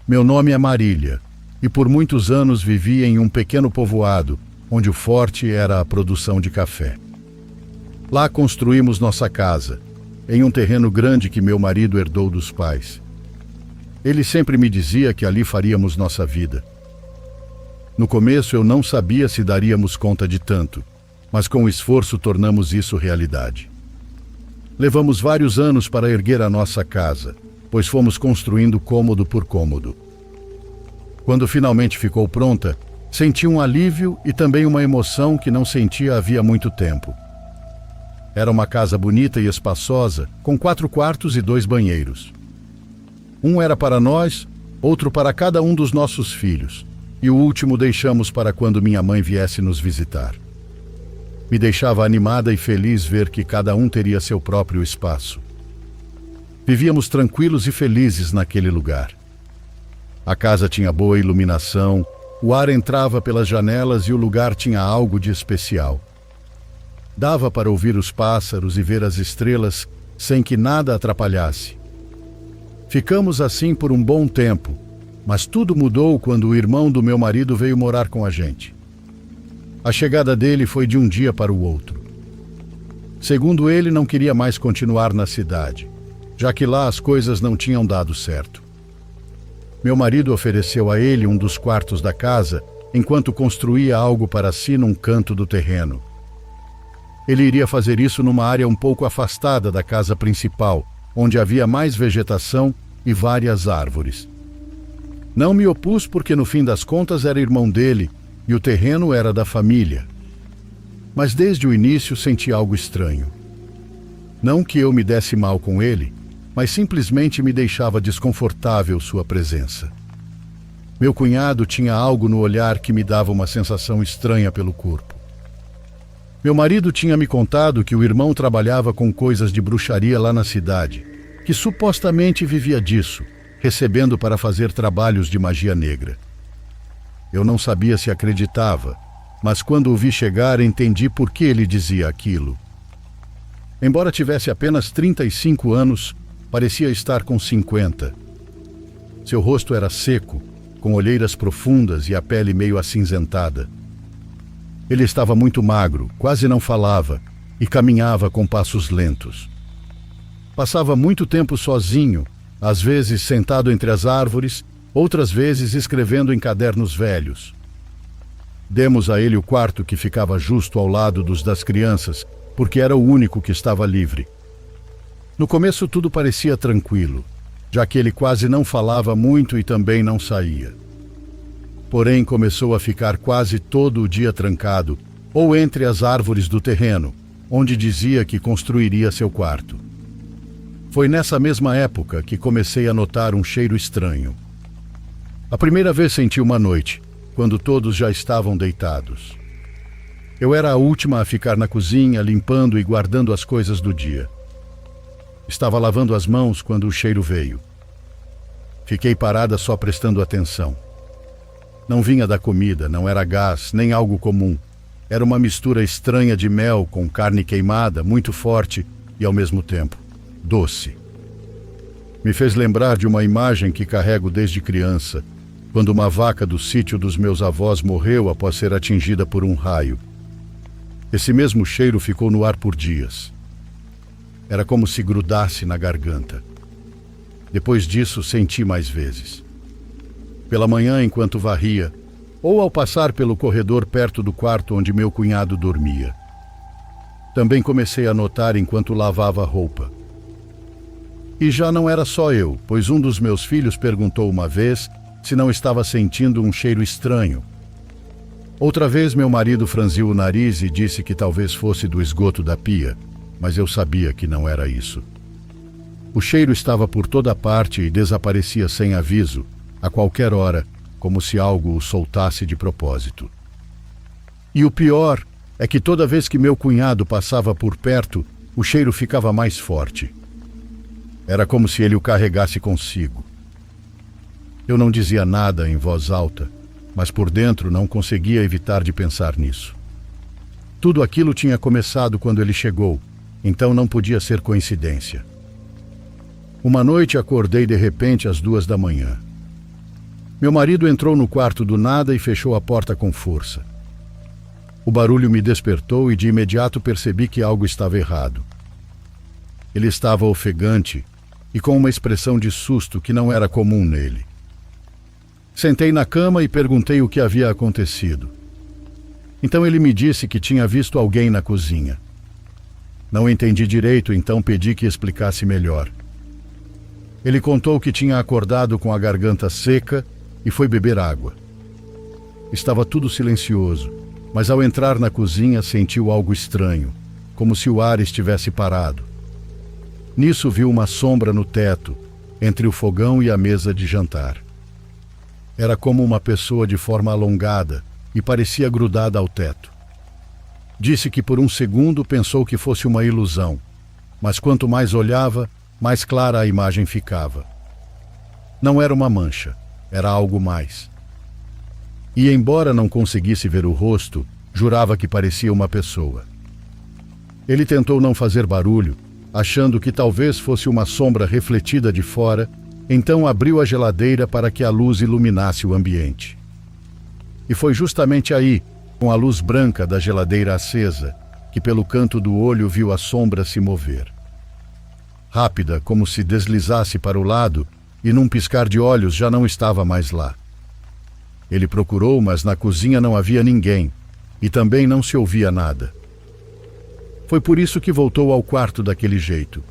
Meu nome é Marília, e por muitos anos vivi em um pequeno povoado, onde o forte era a produção de café. Lá construímos nossa casa, em um terreno grande que meu marido herdou dos pais. Ele sempre me dizia que ali faríamos nossa vida. No começo eu não sabia se daríamos conta de tanto, mas com esforço tornamos isso realidade. Levamos vários anos para erguer a nossa casa, pois fomos construindo cômodo por cômodo. Quando finalmente ficou pronta, senti um alívio e também uma emoção que não sentia havia muito tempo. Era uma casa bonita e espaçosa, com 4 quartos e 2 banheiros. Um era para nós, outro para cada um dos nossos filhos, e o último deixamos para quando minha mãe viesse nos visitar. Me deixava animada e feliz ver que cada um teria seu próprio espaço. Vivíamos tranquilos e felizes naquele lugar. A casa tinha boa iluminação, o ar entrava pelas janelas e o lugar tinha algo de especial. Dava para ouvir os pássaros e ver as estrelas sem que nada atrapalhasse. Ficamos assim por um bom tempo, mas tudo mudou quando o irmão do meu marido veio morar com a gente. A chegada dele foi de um dia para o outro. Segundo ele, não queria mais continuar na cidade, já que lá as coisas não tinham dado certo. Meu marido ofereceu a ele um dos quartos da casa, enquanto construía algo para si num canto do terreno. Ele iria fazer isso numa área um pouco afastada da casa principal, onde havia mais vegetação e várias árvores. Não me opus porque no fim das contas era irmão dele e o terreno era da família. Mas desde o início senti algo estranho. Não que eu me desse mal com ele, mas simplesmente me deixava desconfortável sua presença. Meu cunhado tinha algo no olhar que me dava uma sensação estranha pelo corpo. Meu marido tinha me contado que o irmão trabalhava com coisas de bruxaria lá na cidade, que supostamente vivia disso, recebendo para fazer trabalhos de magia negra. Eu não sabia se acreditava, mas quando o vi chegar entendi por que ele dizia aquilo. Embora tivesse apenas 35 anos, parecia estar com 50. Seu rosto era seco, com olheiras profundas e a pele meio acinzentada. Ele estava muito magro, quase não falava e caminhava com passos lentos. Passava muito tempo sozinho, às vezes sentado entre as árvores, outras vezes escrevendo em cadernos velhos. Demos a ele o quarto que ficava justo ao lado dos das crianças, porque era o único que estava livre. No começo tudo parecia tranquilo, já que ele quase não falava muito e também não saía. Porém, começou a ficar quase todo o dia trancado, ou entre as árvores do terreno, onde dizia que construiria seu quarto. Foi nessa mesma época que comecei a notar um cheiro estranho. A primeira vez senti uma noite, quando todos já estavam deitados. Eu era a última a ficar na cozinha, limpando e guardando as coisas do dia. Estava lavando as mãos quando o cheiro veio. Fiquei parada só prestando atenção. Não vinha da comida, não era gás, nem algo comum. Era uma mistura estranha de mel com carne queimada, muito forte e, ao mesmo tempo, doce. Me fez lembrar de uma imagem que carrego desde criança, quando uma vaca do sítio dos meus avós morreu após ser atingida por um raio. Esse mesmo cheiro ficou no ar por dias. Era como se grudasse na garganta. Depois disso, senti mais vezes. Pela manhã, enquanto varria, ou ao passar pelo corredor perto do quarto onde meu cunhado dormia. Também comecei a notar enquanto lavava roupa. E já não era só eu, pois um dos meus filhos perguntou uma vez se não estava sentindo um cheiro estranho. Outra vez meu marido franziu o nariz e disse que talvez fosse do esgoto da pia, mas eu sabia que não era isso. O cheiro estava por toda parte e desaparecia sem aviso, a qualquer hora, como se algo o soltasse de propósito. E o pior é que toda vez que meu cunhado passava por perto, o cheiro ficava mais forte. Era como se ele o carregasse consigo. Eu não dizia nada em voz alta, mas por dentro não conseguia evitar de pensar nisso. Tudo aquilo tinha começado quando ele chegou, então não podia ser coincidência. Uma noite acordei de repente às 2 da manhã. Meu marido entrou no quarto do nada e fechou a porta com força. O barulho me despertou e de imediato percebi que algo estava errado. Ele estava ofegante e com uma expressão de susto que não era comum nele. Sentei na cama e perguntei o que havia acontecido. Então ele me disse que tinha visto alguém na cozinha. Não entendi direito, então pedi que explicasse melhor. Ele contou que tinha acordado com a garganta seca e foi beber água. Estava tudo silencioso, mas ao entrar na cozinha sentiu algo estranho, como se o ar estivesse parado. Nisso viu uma sombra no teto, entre o fogão e a mesa de jantar. Era como uma pessoa de forma alongada e parecia grudada ao teto. Disse que por um segundo pensou que fosse uma ilusão, mas quanto mais olhava, mais clara a imagem ficava. Não era uma mancha, era algo mais. E embora não conseguisse ver o rosto, jurava que parecia uma pessoa. Ele tentou não fazer barulho, achando que talvez fosse uma sombra refletida de fora, então abriu a geladeira para que a luz iluminasse o ambiente. E foi justamente aí, com a luz branca da geladeira acesa, que pelo canto do olho viu a sombra se mover. Rápida, como se deslizasse para o lado, e num piscar de olhos já não estava mais lá. Ele procurou, mas na cozinha não havia ninguém, e também não se ouvia nada. Foi por isso que voltou ao quarto daquele jeito.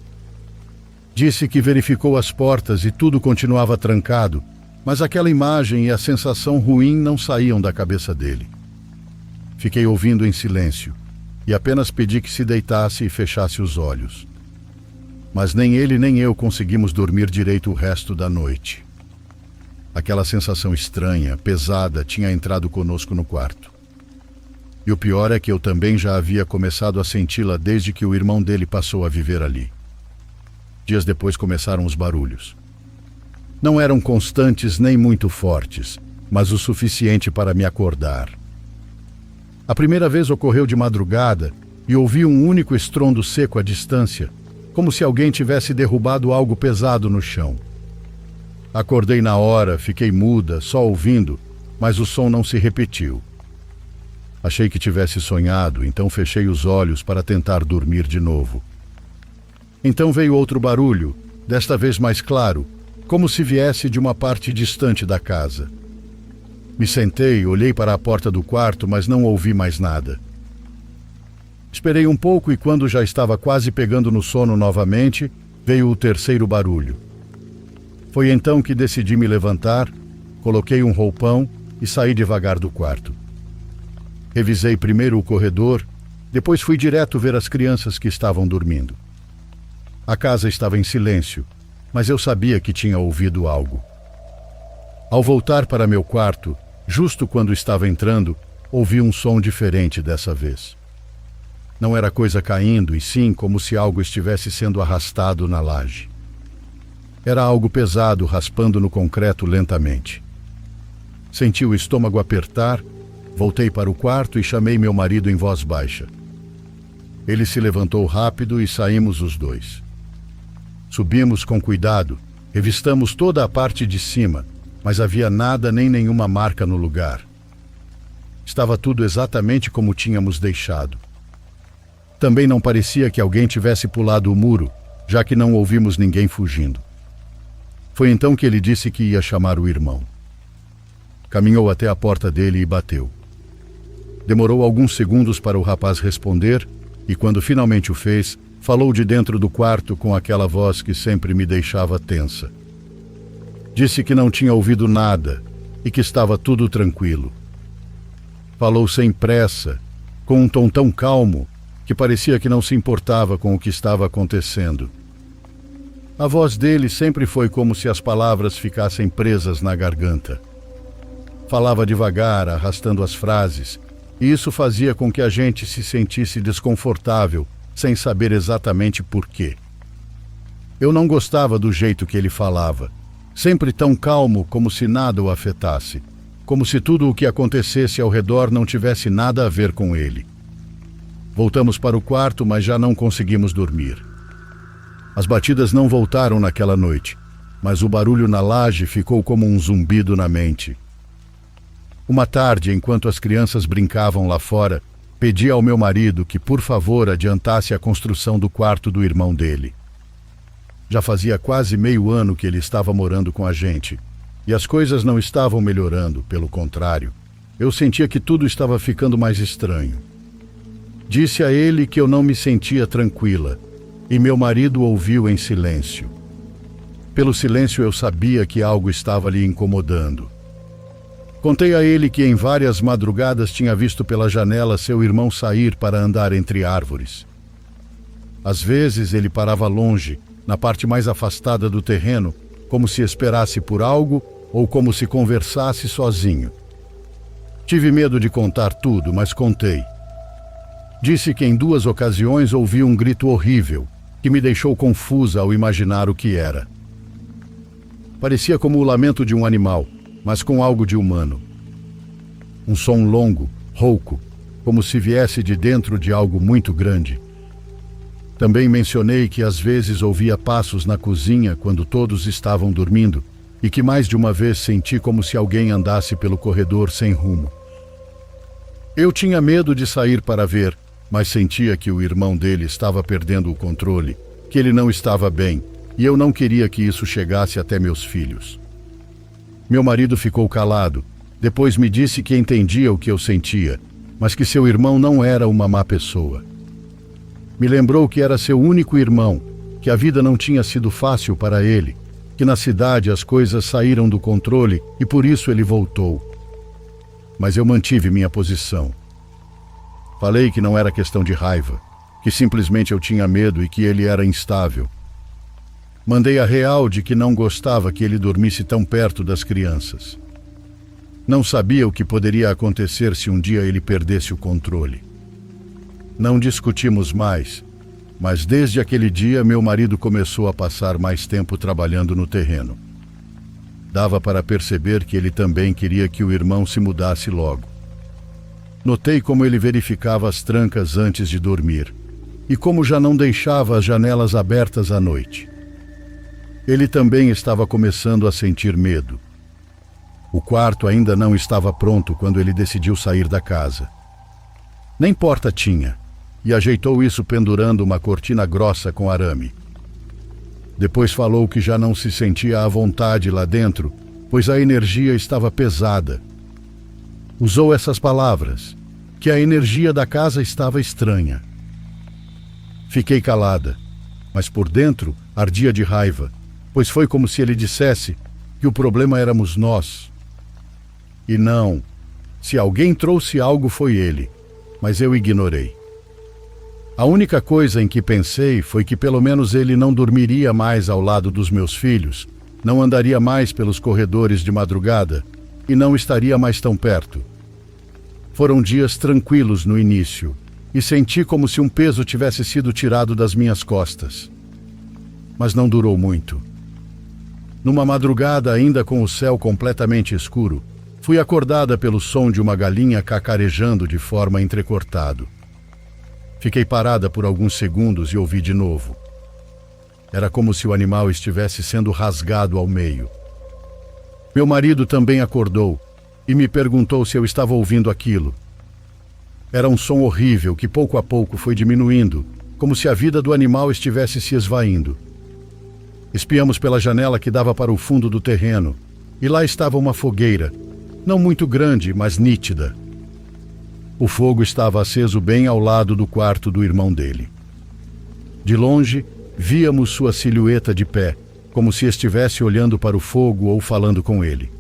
Disse que verificou as portas e tudo continuava trancado, mas aquela imagem e a sensação ruim não saíam da cabeça dele. Fiquei ouvindo em silêncio, e apenas pedi que se deitasse e fechasse os olhos. Mas nem ele nem eu conseguimos dormir direito o resto da noite. Aquela sensação estranha, pesada, tinha entrado conosco no quarto. E o pior é que eu também já havia começado a senti-la desde que o irmão dele passou a viver ali. Dias depois começaram os barulhos. Não eram constantes nem muito fortes, mas o suficiente para me acordar. A primeira vez ocorreu de madrugada e ouvi um único estrondo seco à distância, como se alguém tivesse derrubado algo pesado no chão. Acordei na hora, fiquei muda, só ouvindo, mas o som não se repetiu. Achei que tivesse sonhado, então fechei os olhos para tentar dormir de novo. Então veio outro barulho, desta vez mais claro, como se viesse de uma parte distante da casa. Me sentei, olhei para a porta do quarto, mas não ouvi mais nada. Esperei um pouco e quando já estava quase pegando no sono novamente, veio o terceiro barulho. Foi então que decidi me levantar, coloquei um roupão e saí devagar do quarto. Revisei primeiro o corredor, depois fui direto ver as crianças que estavam dormindo. A casa estava em silêncio, mas eu sabia que tinha ouvido algo. Ao voltar para meu quarto, justo quando estava entrando, ouvi um som diferente dessa vez. Não era coisa caindo, e sim como se algo estivesse sendo arrastado na laje. Era algo pesado raspando no concreto lentamente. Senti o estômago apertar, voltei para o quarto e chamei meu marido em voz baixa. Ele se levantou rápido e saímos os dois. Subimos com cuidado, revistamos toda a parte de cima, mas havia nada nem nenhuma marca no lugar. Estava tudo exatamente como tínhamos deixado. Também não parecia que alguém tivesse pulado o muro, já que não ouvimos ninguém fugindo. Foi então que ele disse que ia chamar o irmão. Caminhou até a porta dele e bateu. Demorou alguns segundos para o rapaz responder e, quando finalmente o fez, falou de dentro do quarto com aquela voz que sempre me deixava tensa. Disse que não tinha ouvido nada e que estava tudo tranquilo. Falou sem pressa, com um tom tão calmo que parecia que não se importava com o que estava acontecendo. A voz dele sempre foi como se as palavras ficassem presas na garganta. Falava devagar, arrastando as frases, e isso fazia com que a gente se sentisse desconfortável, sem saber exatamente por quê. Eu não gostava do jeito que ele falava, sempre tão calmo como se nada o afetasse, como se tudo o que acontecesse ao redor não tivesse nada a ver com ele. Voltamos para o quarto, mas já não conseguimos dormir. As batidas não voltaram naquela noite, mas o barulho na laje ficou como um zumbido na mente. Uma tarde, enquanto as crianças brincavam lá fora, pedi ao meu marido que, por favor, adiantasse a construção do quarto do irmão dele. Já fazia quase meio ano que ele estava morando com a gente, e as coisas não estavam melhorando, pelo contrário. Eu sentia que tudo estava ficando mais estranho. Disse a ele que eu não me sentia tranquila, e meu marido ouviu em silêncio. Pelo silêncio eu sabia que algo estava lhe incomodando. Contei a ele que em várias madrugadas tinha visto pela janela seu irmão sair para andar entre árvores. Às vezes ele parava longe, na parte mais afastada do terreno, como se esperasse por algo ou como se conversasse sozinho. Tive medo de contar tudo, mas contei. Disse que em 2 ocasiões ouvi um grito horrível, que me deixou confusa ao imaginar o que era. Parecia como o lamento de um animal, mas com algo de humano. Um som longo, rouco, como se viesse de dentro de algo muito grande. Também mencionei que às vezes ouvia passos na cozinha quando todos estavam dormindo e que mais de uma vez senti como se alguém andasse pelo corredor sem rumo. Eu tinha medo de sair para ver, mas sentia que o irmão dele estava perdendo o controle, que ele não estava bem, e eu não queria que isso chegasse até meus filhos. Meu marido ficou calado. Depois me disse que entendia o que eu sentia, mas que seu irmão não era uma má pessoa. Me lembrou que era seu único irmão, que a vida não tinha sido fácil para ele, que na cidade as coisas saíram do controle e por isso ele voltou. Mas eu mantive minha posição. Falei que não era questão de raiva, que simplesmente eu tinha medo e que ele era instável. Mandei a real de que não gostava que ele dormisse tão perto das crianças. Não sabia o que poderia acontecer se um dia ele perdesse o controle. Não discutimos mais, mas desde aquele dia meu marido começou a passar mais tempo trabalhando no terreno. Dava para perceber que ele também queria que o irmão se mudasse logo. Notei como ele verificava as trancas antes de dormir e como já não deixava as janelas abertas à noite. Ele também estava começando a sentir medo. O quarto ainda não estava pronto quando ele decidiu sair da casa. Nem porta tinha, e ajeitou isso pendurando uma cortina grossa com arame. Depois falou que já não se sentia à vontade lá dentro, pois a energia estava pesada. Usou essas palavras, que a energia da casa estava estranha. Fiquei calada, mas por dentro ardia de raiva, pois foi como se ele dissesse que o problema éramos nós. E não, se alguém trouxe algo foi ele, mas eu ignorei. A única coisa em que pensei foi que pelo menos ele não dormiria mais ao lado dos meus filhos, não andaria mais pelos corredores de madrugada e não estaria mais tão perto. Foram dias tranquilos no início e senti como se um peso tivesse sido tirado das minhas costas. Mas não durou muito. Numa madrugada, ainda com o céu completamente escuro, fui acordada pelo som de uma galinha cacarejando de forma entrecortada. Fiquei parada por alguns segundos e ouvi de novo. Era como se o animal estivesse sendo rasgado ao meio. Meu marido também acordou e me perguntou se eu estava ouvindo aquilo. Era um som horrível que pouco a pouco foi diminuindo, como se a vida do animal estivesse se esvaindo. Espiamos pela janela que dava para o fundo do terreno, e lá estava uma fogueira, não muito grande, mas nítida. O fogo estava aceso bem ao lado do quarto do irmão dele. De longe, víamos sua silhueta de pé, como se estivesse olhando para o fogo ou falando com ele.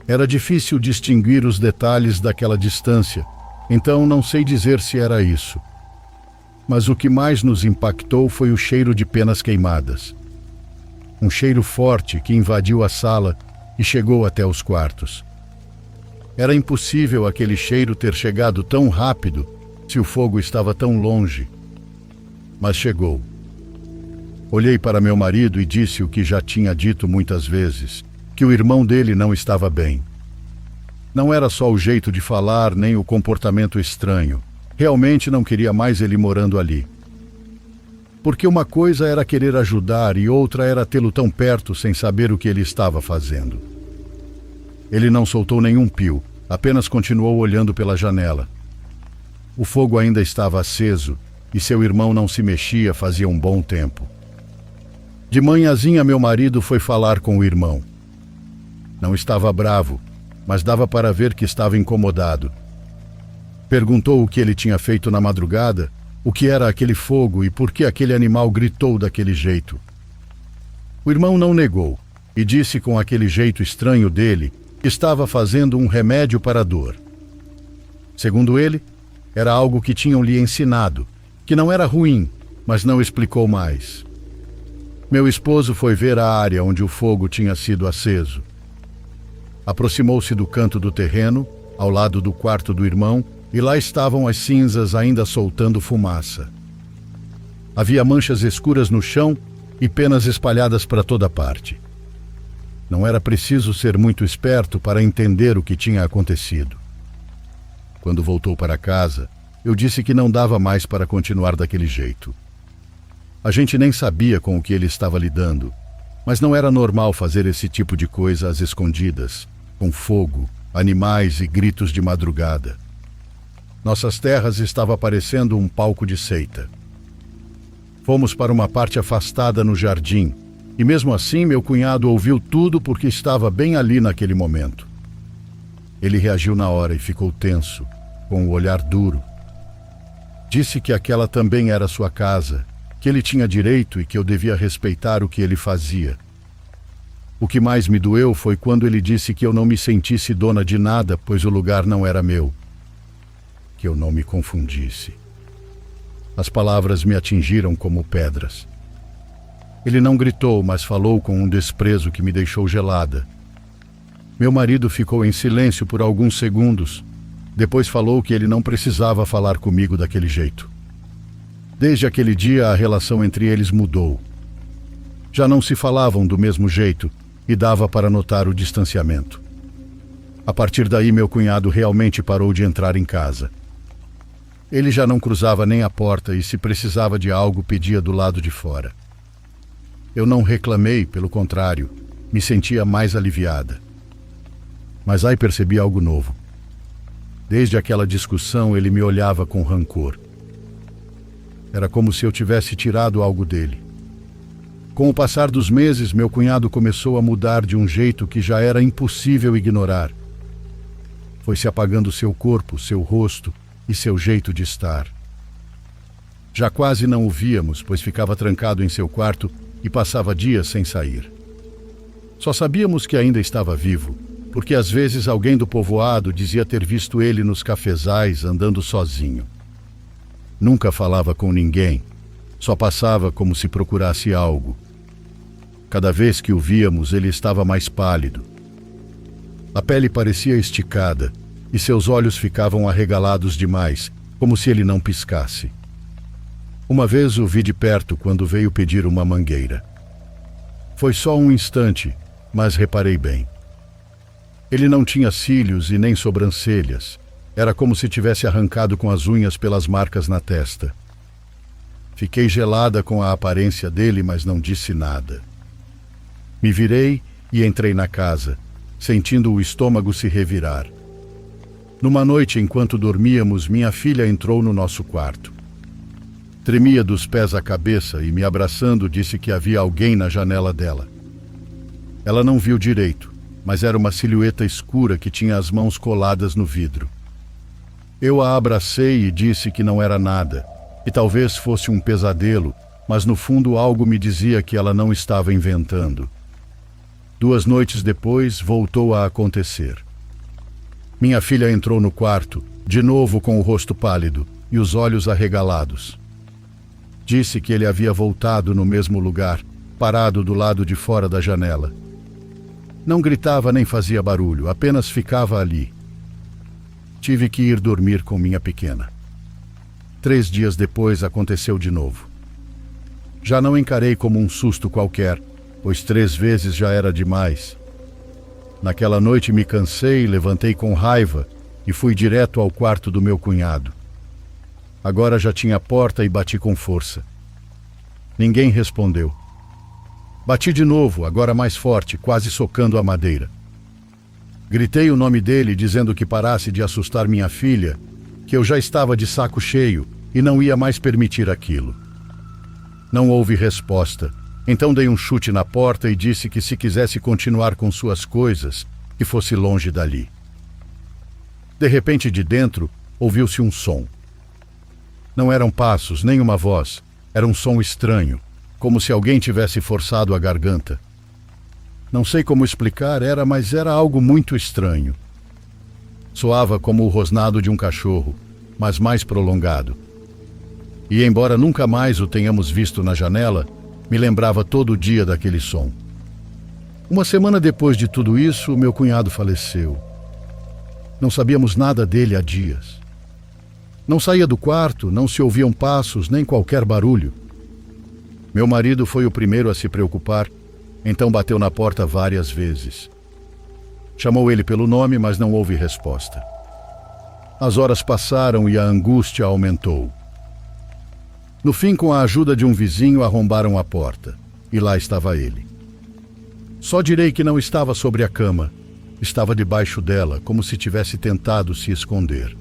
Era difícil distinguir os detalhes daquela distância, então não sei dizer se era isso. Mas o que mais nos impactou foi o cheiro de penas queimadas. Um cheiro forte que invadiu a sala e chegou até os quartos. Era impossível aquele cheiro ter chegado tão rápido se o fogo estava tão longe. Mas chegou. Olhei para meu marido e disse o que já tinha dito muitas vezes, que o irmão dele não estava bem. Não era só o jeito de falar nem o comportamento estranho. Realmente não queria mais ele morando ali. porque uma coisa era querer ajudar e outra era tê-lo tão perto sem saber o que ele estava fazendo. Ele não soltou nenhum pio, apenas continuou olhando pela janela. O fogo ainda estava aceso e seu irmão não se mexia fazia um bom tempo. De manhãzinha, meu marido foi falar com o irmão. Não estava bravo, mas dava para ver que estava incomodado. Perguntou o que ele tinha feito na madrugada, o que era aquele fogo e por que aquele animal gritou daquele jeito. O irmão não negou e disse com aquele jeito estranho dele que estava fazendo um remédio para a dor. Segundo ele, era algo que tinham lhe ensinado, que não era ruim, mas não explicou mais. Meu esposo foi ver a área onde o fogo tinha sido aceso. Aproximou-se do canto do terreno, ao lado do quarto do irmão, e lá estavam as cinzas ainda soltando fumaça. Havia manchas escuras no chão e penas espalhadas para toda parte. Não era preciso ser muito esperto para entender o que tinha acontecido. Quando voltou para casa, eu disse que não dava mais para continuar daquele jeito. A gente nem sabia com o que ele estava lidando, mas não era normal fazer esse tipo de coisa às escondidas, com fogo, animais e gritos de madrugada. Nossas terras estavam parecendo um palco de seita. Fomos para uma parte afastada no jardim, e mesmo assim meu cunhado ouviu tudo porque estava bem ali naquele momento. Ele reagiu na hora e ficou tenso, com o olhar duro. Disse que aquela também era sua casa, que ele tinha direito e que eu devia respeitar o que ele fazia. O que mais me doeu foi quando ele disse que eu não me sentisse dona de nada, pois o lugar não era meu. Que eu não me confundisse. As palavras me atingiram como pedras. Ele não gritou, mas falou com um desprezo que me deixou gelada. Meu marido ficou em silêncio por alguns segundos. Depois falou que ele não precisava falar comigo daquele jeito. Desde aquele dia, a relação entre eles mudou. Já não se falavam do mesmo jeito e dava para notar o distanciamento. A partir daí, meu cunhado realmente parou de entrar em casa. Ele já não cruzava nem a porta e, se precisava de algo, pedia do lado de fora. Eu não reclamei, pelo contrário, me sentia mais aliviada. Mas aí percebi algo novo. Desde aquela discussão, ele me olhava com rancor. Era como se eu tivesse tirado algo dele. Com o passar dos meses, meu cunhado começou a mudar de um jeito que já era impossível ignorar. Foi se apagando seu corpo, seu rosto e seu jeito de estar. Já quase não o víamos, pois ficava trancado em seu quarto e passava dias sem sair. Só sabíamos que ainda estava vivo, porque às vezes alguém do povoado dizia ter visto ele nos cafezais andando sozinho. Nunca falava com ninguém, só passava como se procurasse algo. Cada vez que o víamos, ele estava mais pálido. A pele parecia esticada e seus olhos ficavam arregalados demais, como se ele não piscasse. Uma vez o vi de perto quando veio pedir uma mangueira. Foi só um instante, mas reparei bem. Ele não tinha cílios e nem sobrancelhas. Era como se tivesse arrancado com as unhas pelas marcas na testa. Fiquei gelada com a aparência dele, mas não disse nada. Me virei e entrei na casa, sentindo o estômago se revirar. Numa noite, enquanto dormíamos, minha filha entrou no nosso quarto. Tremia dos pés à cabeça e, me abraçando, disse que havia alguém na janela dela. Ela não viu direito, mas era uma silhueta escura que tinha as mãos coladas no vidro. Eu a abracei e disse que não era nada, que talvez fosse um pesadelo, mas no fundo algo me dizia que ela não estava inventando. 2 noites depois, voltou a acontecer. Minha filha entrou no quarto, de novo com o rosto pálido e os olhos arregalados. Disse que ele havia voltado no mesmo lugar, parado do lado de fora da janela. Não gritava nem fazia barulho, apenas ficava ali. Tive que ir dormir com minha pequena. 3 dias depois aconteceu de novo. Já não encarei como um susto qualquer, pois 3 vezes já era demais. Naquela noite me cansei, levantei com raiva e fui direto ao quarto do meu cunhado. Agora já tinha porta e bati com força. Ninguém respondeu. Bati de novo, agora mais forte, quase socando a madeira. Gritei o nome dele, dizendo que parasse de assustar minha filha, que eu já estava de saco cheio e não ia mais permitir aquilo. Não houve resposta. Então dei um chute na porta e disse que se quisesse continuar com suas coisas, que fosse longe dali. De repente, de dentro, ouviu-se um som. Não eram passos, nem uma voz. Era um som estranho, como se alguém tivesse forçado a garganta. Não sei como explicar, mas era algo muito estranho. Soava como o rosnado de um cachorro, mas mais prolongado. E embora nunca mais o tenhamos visto na janela, me lembrava todo dia daquele som. Uma semana depois de tudo isso, meu cunhado faleceu. Não sabíamos nada dele há dias. Não saía do quarto, não se ouviam passos, nem qualquer barulho. Meu marido foi o primeiro a se preocupar, então bateu na porta várias vezes. Chamou ele pelo nome, mas não houve resposta. As horas passaram e a angústia aumentou. No fim, com a ajuda de um vizinho, arrombaram a porta, e lá estava ele. Só direi que não estava sobre a cama, estava debaixo dela, como se tivesse tentado se esconder.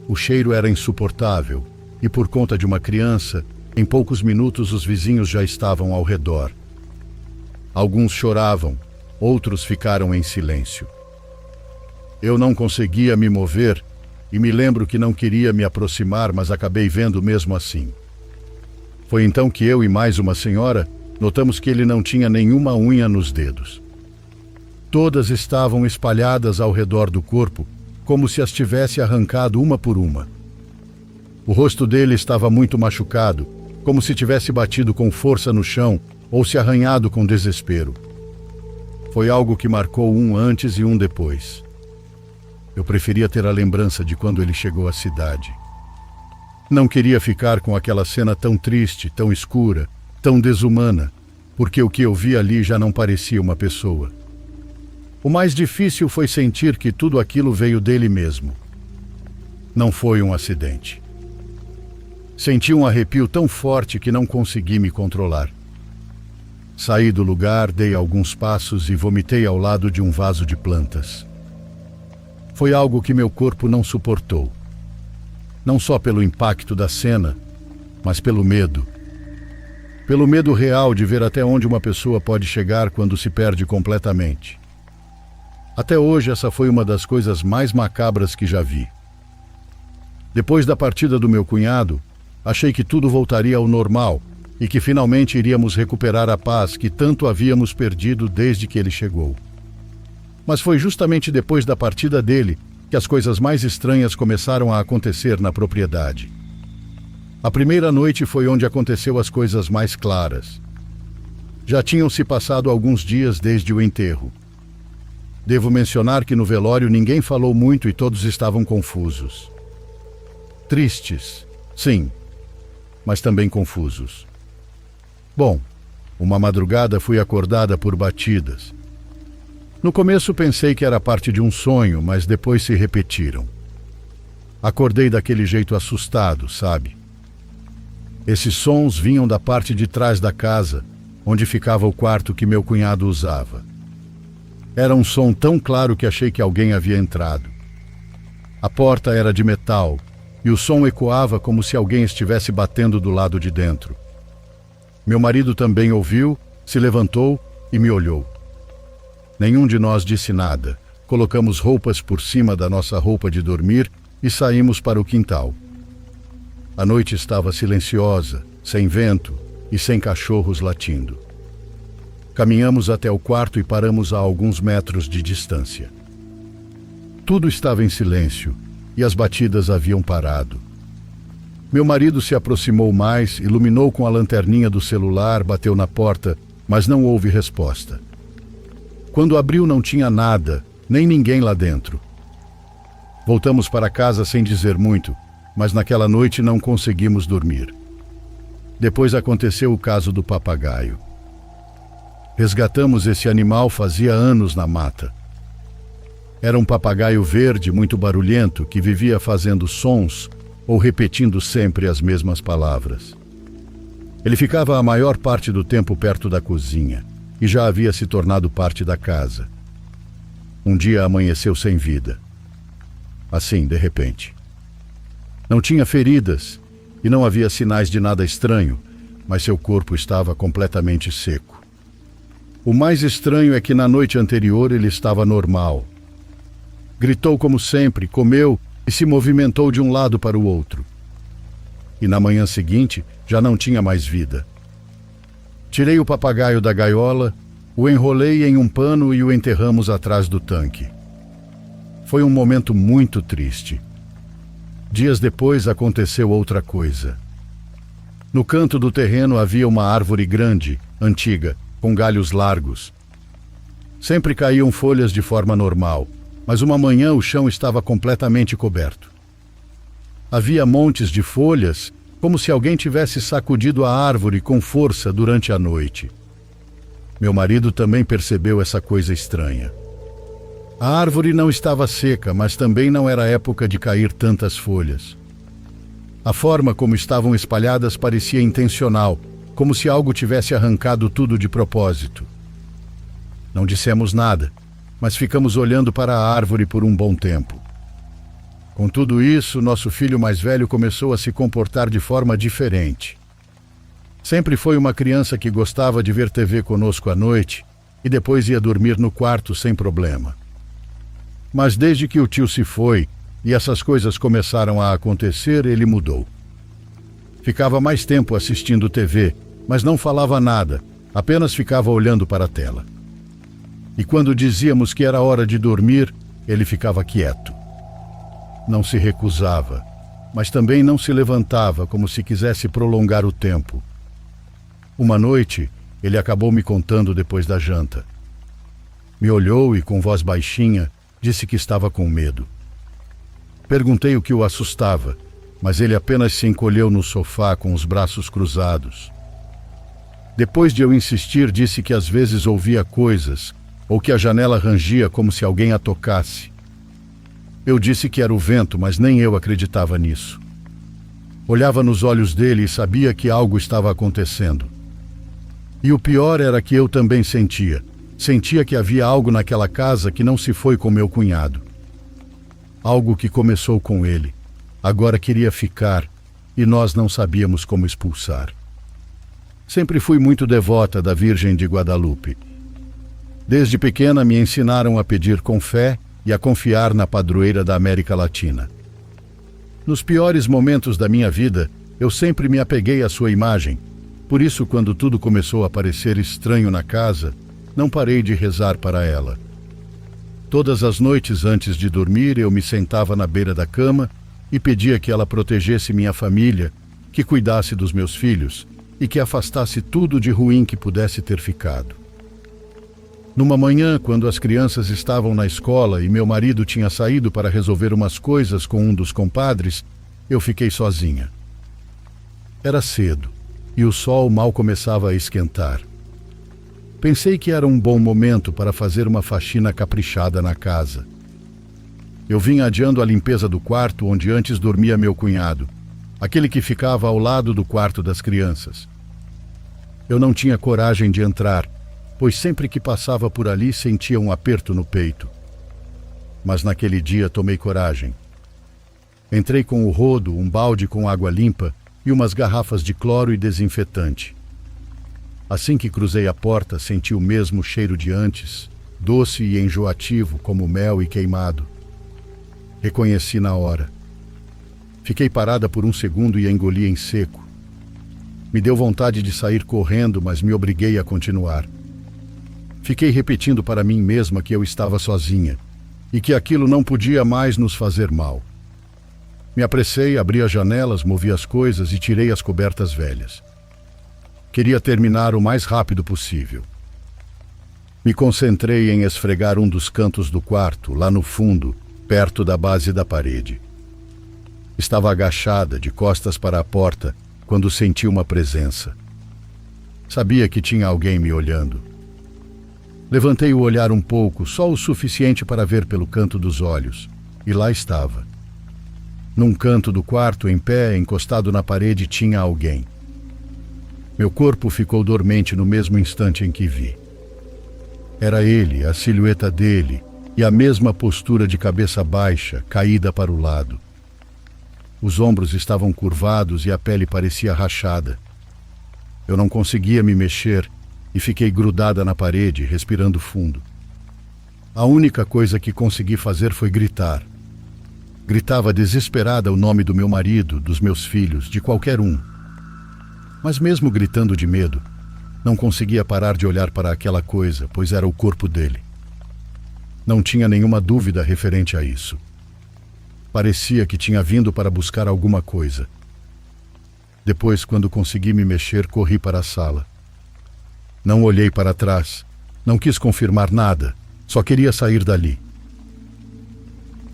O cheiro era insuportável, e por conta de uma criança, em poucos minutos os vizinhos já estavam ao redor. Alguns choravam, outros ficaram em silêncio. Eu não conseguia me mover, e me lembro que não queria me aproximar, mas acabei vendo mesmo assim. Foi então que eu e mais uma senhora notamos que ele não tinha nenhuma unha nos dedos. Todas estavam espalhadas ao redor do corpo, como se as tivesse arrancado uma por uma. O rosto dele estava muito machucado, como se tivesse batido com força no chão ou se arranhado com desespero. Foi algo que marcou um antes e um depois. Eu preferia ter a lembrança de quando ele chegou à cidade. Não queria ficar com aquela cena tão triste, tão escura, tão desumana, porque o que eu vi ali já não parecia uma pessoa. O mais difícil foi sentir que tudo aquilo veio dele mesmo. Não foi um acidente. Senti um arrepio tão forte que não consegui me controlar. Saí do lugar, dei alguns passos e vomitei ao lado de um vaso de plantas. Foi algo que meu corpo não suportou. Não só pelo impacto da cena, mas pelo medo. Pelo medo real de ver até onde uma pessoa pode chegar quando se perde completamente. Até hoje, essa foi uma das coisas mais macabras que já vi. Depois da partida do meu cunhado, achei que tudo voltaria ao normal e que finalmente iríamos recuperar a paz que tanto havíamos perdido desde que ele chegou. Mas foi justamente depois da partida dele que as coisas mais estranhas começaram a acontecer na propriedade. A primeira noite foi onde aconteceu as coisas mais claras. Já tinham se passado alguns dias desde o enterro. Devo mencionar que no velório ninguém falou muito e todos estavam confusos. Tristes, sim, mas também confusos. Bom, uma madrugada fui acordada por batidas. No começo pensei que era parte de um sonho, mas depois se repetiram. Acordei daquele jeito assustado, sabe? Esses sons vinham da parte de trás da casa, onde ficava o quarto que meu cunhado usava. Era um som tão claro que achei que alguém havia entrado. A porta era de metal e o som ecoava como se alguém estivesse batendo do lado de dentro. Meu marido também ouviu, se levantou e me olhou. Nenhum de nós disse nada. Colocamos roupas por cima da nossa roupa de dormir e saímos para o quintal. A noite estava silenciosa, sem vento e sem cachorros latindo. Caminhamos até o quarto e paramos a alguns metros de distância. Tudo estava em silêncio e as batidas haviam parado. Meu marido se aproximou mais, iluminou com a lanterninha do celular, bateu na porta, mas não houve resposta. Quando abriu não tinha nada, nem ninguém lá dentro. Voltamos para casa sem dizer muito, mas naquela noite não conseguimos dormir. Depois aconteceu o caso do papagaio. Resgatamos esse animal fazia anos na mata. Era um papagaio verde muito barulhento que vivia fazendo sons ou repetindo sempre as mesmas palavras. Ele ficava a maior parte do tempo perto da cozinha e já havia se tornado parte da casa. Um dia amanheceu sem vida. Assim, de repente. Não tinha feridas e não havia sinais de nada estranho, mas seu corpo estava completamente seco. O mais estranho é que na noite anterior ele estava normal. Gritou como sempre, comeu e se movimentou de um lado para o outro. E na manhã seguinte já não tinha mais vida. Tirei o papagaio da gaiola, o enrolei em um pano e o enterramos atrás do tanque. Foi um momento muito triste. Dias depois aconteceu outra coisa. No canto do terreno havia uma árvore grande, antiga, com galhos largos. Sempre caíam folhas de forma normal, mas uma manhã o chão estava completamente coberto. Havia montes de folhas, como se alguém tivesse sacudido a árvore com força durante a noite. Meu marido também percebeu essa coisa estranha. A árvore não estava seca, mas também não era época de cair tantas folhas. A forma como estavam espalhadas parecia intencional, como se algo tivesse arrancado tudo de propósito. Não dissemos nada, mas ficamos olhando para a árvore por um bom tempo. Com tudo isso, nosso filho mais velho começou a se comportar de forma diferente. Sempre foi uma criança que gostava de ver TV conosco à noite e depois ia dormir no quarto sem problema. Mas desde que o tio se foi e essas coisas começaram a acontecer, ele mudou. Ficava mais tempo assistindo TV, mas não falava nada, apenas ficava olhando para a tela. E quando dizíamos que era hora de dormir, ele ficava quieto. Não se recusava, mas também não se levantava como se quisesse prolongar o tempo. Uma noite, ele acabou me contando depois da janta. Me olhou e, com voz baixinha, disse que estava com medo. Perguntei o que o assustava, mas ele apenas se encolheu no sofá com os braços cruzados. Depois de eu insistir, disse que às vezes ouvia coisas, ou que a janela rangia como se alguém a tocasse. Eu disse que era o vento, mas nem eu acreditava nisso. Olhava nos olhos dele e sabia que algo estava acontecendo. E o pior era que eu também sentia. Sentia que havia algo naquela casa que não se foi com meu cunhado. Algo que começou com ele. Agora queria ficar e nós não sabíamos como expulsar. Sempre fui muito devota da Virgem de Guadalupe. Desde pequena me ensinaram a pedir com fé e a confiar na padroeira da América Latina. Nos piores momentos da minha vida, eu sempre me apeguei à sua imagem. Por isso, quando tudo começou a parecer estranho na casa, não parei de rezar para ela. Todas as noites antes de dormir, eu me sentava na beira da cama e pedia que ela protegesse minha família, que cuidasse dos meus filhos e que afastasse tudo de ruim que pudesse ter ficado. Numa manhã, quando as crianças estavam na escola e meu marido tinha saído para resolver umas coisas com um dos compadres, eu fiquei sozinha. Era cedo e o sol mal começava a esquentar. Pensei que era um bom momento para fazer uma faxina caprichada na casa. Eu vim adiando a limpeza do quarto onde antes dormia meu cunhado, aquele que ficava ao lado do quarto das crianças. Eu não tinha coragem de entrar, pois sempre que passava por ali sentia um aperto no peito. Mas naquele dia tomei coragem. Entrei com o rodo, um balde com água limpa e umas garrafas de cloro e desinfetante. Assim que cruzei a porta, senti o mesmo cheiro de antes, doce e enjoativo como mel e queimado. Reconheci na hora. Fiquei parada por um segundo e engoli em seco. Me deu vontade de sair correndo, mas me obriguei a continuar. Fiquei repetindo para mim mesma que eu estava sozinha e que aquilo não podia mais nos fazer mal. Me apressei, abri as janelas, movi as coisas e tirei as cobertas velhas. Queria terminar o mais rápido possível. Me concentrei em esfregar um dos cantos do quarto, lá no fundo, perto da base da parede. Estava agachada, de costas para a porta, quando senti uma presença. Sabia que tinha alguém me olhando. Levantei o olhar um pouco, só o suficiente para ver pelo canto dos olhos, e lá estava. Num canto do quarto, em pé, encostado na parede, tinha alguém. Meu corpo ficou dormente no mesmo instante em que vi. Era ele, a silhueta dele, e a mesma postura de cabeça baixa, caída para o lado. Os ombros estavam curvados e a pele parecia rachada. Eu não conseguia me mexer e fiquei grudada na parede, respirando fundo. A única coisa que consegui fazer foi gritar. Gritava desesperada o nome do meu marido, dos meus filhos, de qualquer um. Mas mesmo gritando de medo, não conseguia parar de olhar para aquela coisa, pois era o corpo dele. Não tinha nenhuma dúvida referente a isso. Parecia que tinha vindo para buscar alguma coisa. Depois, quando consegui me mexer, corri para a sala. Não olhei para trás, não quis confirmar nada, só queria sair dali.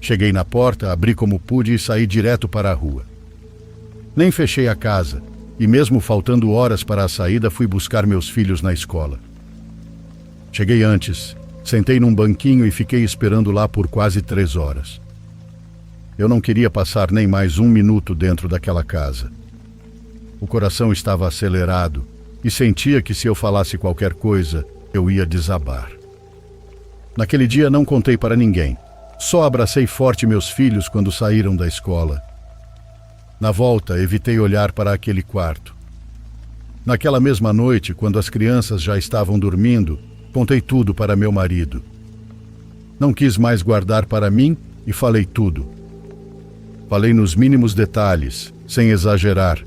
Cheguei na porta, abri como pude e saí direto para a rua. Nem fechei a casa, e mesmo faltando horas para a saída, fui buscar meus filhos na escola. Cheguei antes, sentei num banquinho e fiquei esperando lá por quase 3 horas. Eu não queria passar nem mais 1 minuto dentro daquela casa. O coração estava acelerado e sentia que se eu falasse qualquer coisa, eu ia desabar. Naquele dia não contei para ninguém. Só abracei forte meus filhos quando saíram da escola. Na volta, evitei olhar para aquele quarto. Naquela mesma noite, quando as crianças já estavam dormindo, contei tudo para meu marido. Não quis mais guardar para mim e falei tudo. Falei nos mínimos detalhes, sem exagerar,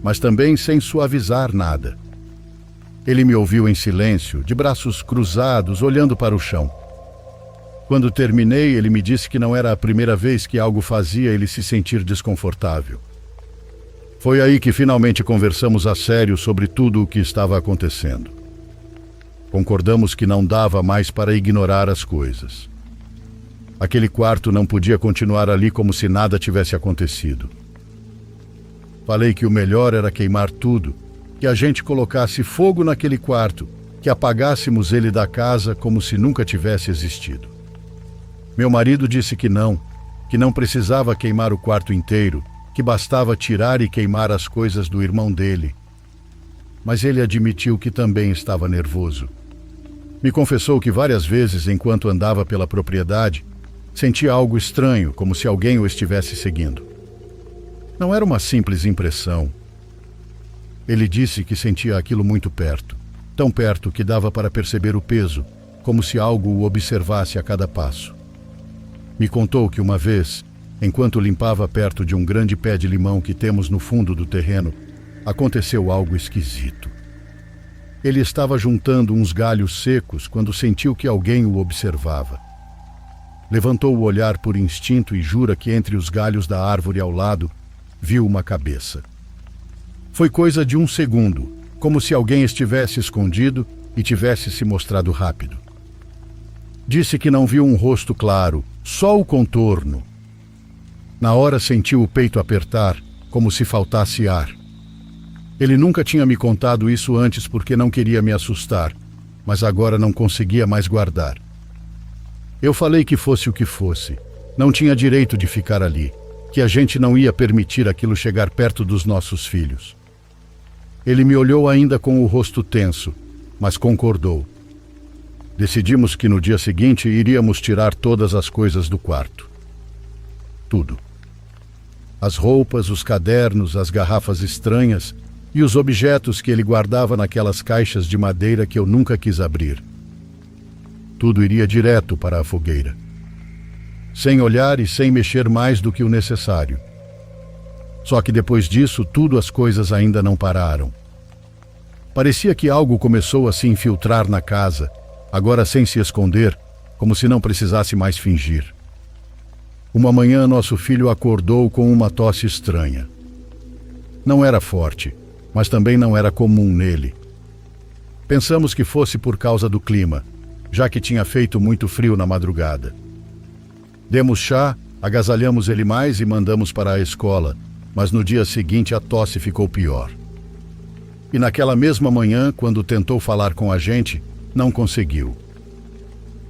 mas também sem suavizar nada. Ele me ouviu em silêncio, de braços cruzados, olhando para o chão. Quando terminei, ele me disse que não era a primeira vez que algo fazia ele se sentir desconfortável. Foi aí que finalmente conversamos a sério sobre tudo o que estava acontecendo. Concordamos que não dava mais para ignorar as coisas. Aquele quarto não podia continuar ali como se nada tivesse acontecido. Falei que o melhor era queimar tudo, que a gente colocasse fogo naquele quarto, que apagássemos ele da casa como se nunca tivesse existido. Meu marido disse que não precisava queimar o quarto inteiro, que bastava tirar e queimar as coisas do irmão dele. Mas ele admitiu que também estava nervoso. Me confessou que várias vezes, enquanto andava pela propriedade, sentia algo estranho, como se alguém o estivesse seguindo. Não era uma simples impressão. Ele disse que sentia aquilo muito perto, tão perto que dava para perceber o peso, como se algo o observasse a cada passo. Me contou que uma vez, enquanto limpava perto de um grande pé de limão que temos no fundo do terreno, aconteceu algo esquisito. Ele estava juntando uns galhos secos quando sentiu que alguém o observava. Levantou o olhar por instinto e jura que entre os galhos da árvore ao lado, viu uma cabeça. Foi coisa de 1 segundo, como se alguém estivesse escondido e tivesse se mostrado rápido. Disse que não viu um rosto claro, só o contorno. Na hora sentiu o peito apertar, como se faltasse ar. Ele nunca tinha me contado isso antes porque não queria me assustar, mas agora não conseguia mais guardar. Eu falei que fosse o que fosse, não tinha direito de ficar ali, que a gente não ia permitir aquilo chegar perto dos nossos filhos. Ele me olhou ainda com o rosto tenso, mas concordou. Decidimos que no dia seguinte iríamos tirar todas as coisas do quarto. Tudo. As roupas, os cadernos, as garrafas estranhas e os objetos que ele guardava naquelas caixas de madeira que eu nunca quis abrir. Tudo iria direto para a fogueira. Sem olhar e sem mexer mais do que o necessário. Só que depois disso, as coisas ainda não pararam. Parecia que algo começou a se infiltrar na casa, agora sem se esconder, como se não precisasse mais fingir. Uma manhã, nosso filho acordou com uma tosse estranha. Não era forte, mas também não era comum nele. Pensamos que fosse por causa do clima, já que tinha feito muito frio na madrugada. Demos chá, agasalhamos ele mais e mandamos para a escola, mas no dia seguinte a tosse ficou pior. E naquela mesma manhã, quando tentou falar com a gente, não conseguiu.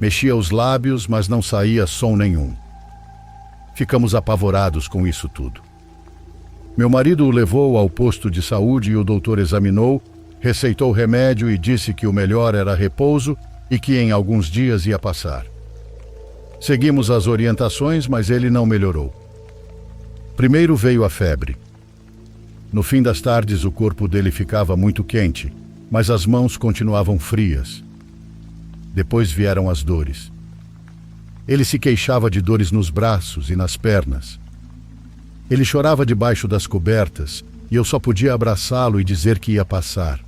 Mexia os lábios, mas não saía som nenhum. Ficamos apavorados com isso tudo. Meu marido o levou ao posto de saúde e o doutor examinou Receitou remédio e disse que o melhor era repouso e que em alguns dias ia passar. Seguimos as orientações, mas ele não melhorou. Primeiro veio a febre. No fim das tardes, o corpo dele ficava muito quente, mas as mãos continuavam frias. Depois vieram as dores. Ele se queixava de dores nos braços e nas pernas. Ele chorava debaixo das cobertas e eu só podia abraçá-lo e dizer que ia passar.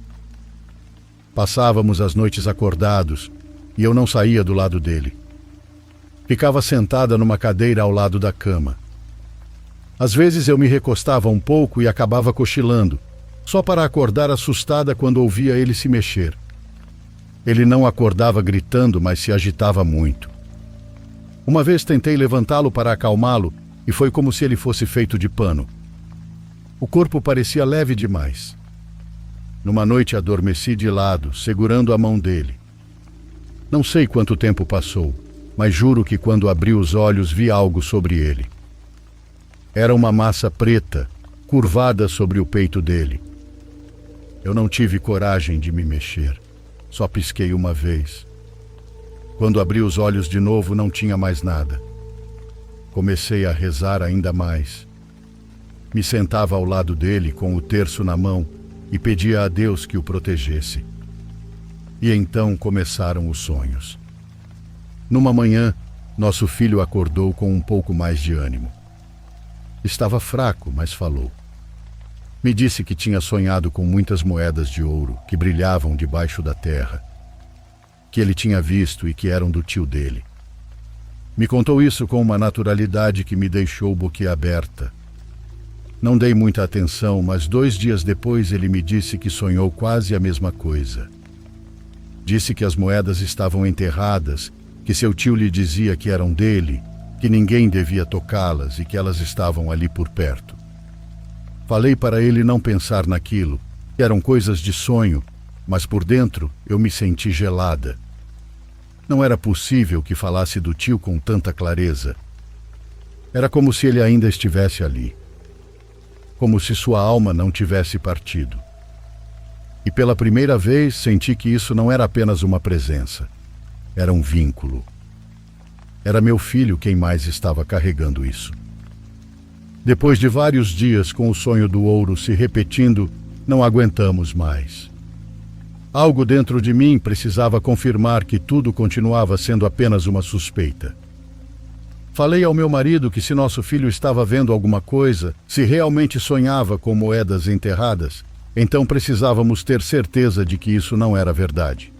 Passávamos as noites acordados e eu não saía do lado dele. Ficava sentada numa cadeira ao lado da cama. Às vezes eu me recostava um pouco e acabava cochilando, só para acordar assustada quando ouvia ele se mexer. Ele não acordava gritando, mas se agitava muito. Uma vez tentei levantá-lo para acalmá-lo e foi como se ele fosse feito de pano. O corpo parecia leve demais. Numa noite adormeci de lado, segurando a mão dele. Não sei quanto tempo passou, mas juro que quando abri os olhos vi algo sobre ele. Era uma massa preta, curvada sobre o peito dele. Eu não tive coragem de me mexer. Só pisquei uma vez. Quando abri os olhos de novo, não tinha mais nada. Comecei a rezar ainda mais. Me sentava ao lado dele com o terço na mão e pedia a Deus que o protegesse. E então começaram os sonhos. Numa manhã, nosso filho acordou com um pouco mais de ânimo. Estava fraco, mas falou. Me disse que tinha sonhado com muitas moedas de ouro que brilhavam debaixo da terra, que ele tinha visto e que eram do tio dele. Me contou isso com uma naturalidade que me deixou boquiaberta. Não dei muita atenção, mas 2 dias depois ele me disse que sonhou quase a mesma coisa. Disse que as moedas estavam enterradas, que seu tio lhe dizia que eram dele, que ninguém devia tocá-las e que elas estavam ali por perto. Falei para ele não pensar naquilo, que eram coisas de sonho, mas por dentro eu me senti gelada. Não era possível que falasse do tio com tanta clareza. Era como se ele ainda estivesse ali. Como se sua alma não tivesse partido. E pela primeira vez senti que isso não era apenas uma presença. Era um vínculo. Era meu filho quem mais estava carregando isso. Depois de vários dias com o sonho do ouro se repetindo, não aguentamos mais. Algo dentro de mim precisava confirmar que tudo continuava sendo apenas uma suspeita. Falei ao meu marido que se nosso filho estava vendo alguma coisa, se realmente sonhava com moedas enterradas, então precisávamos ter certeza de que isso não era verdade.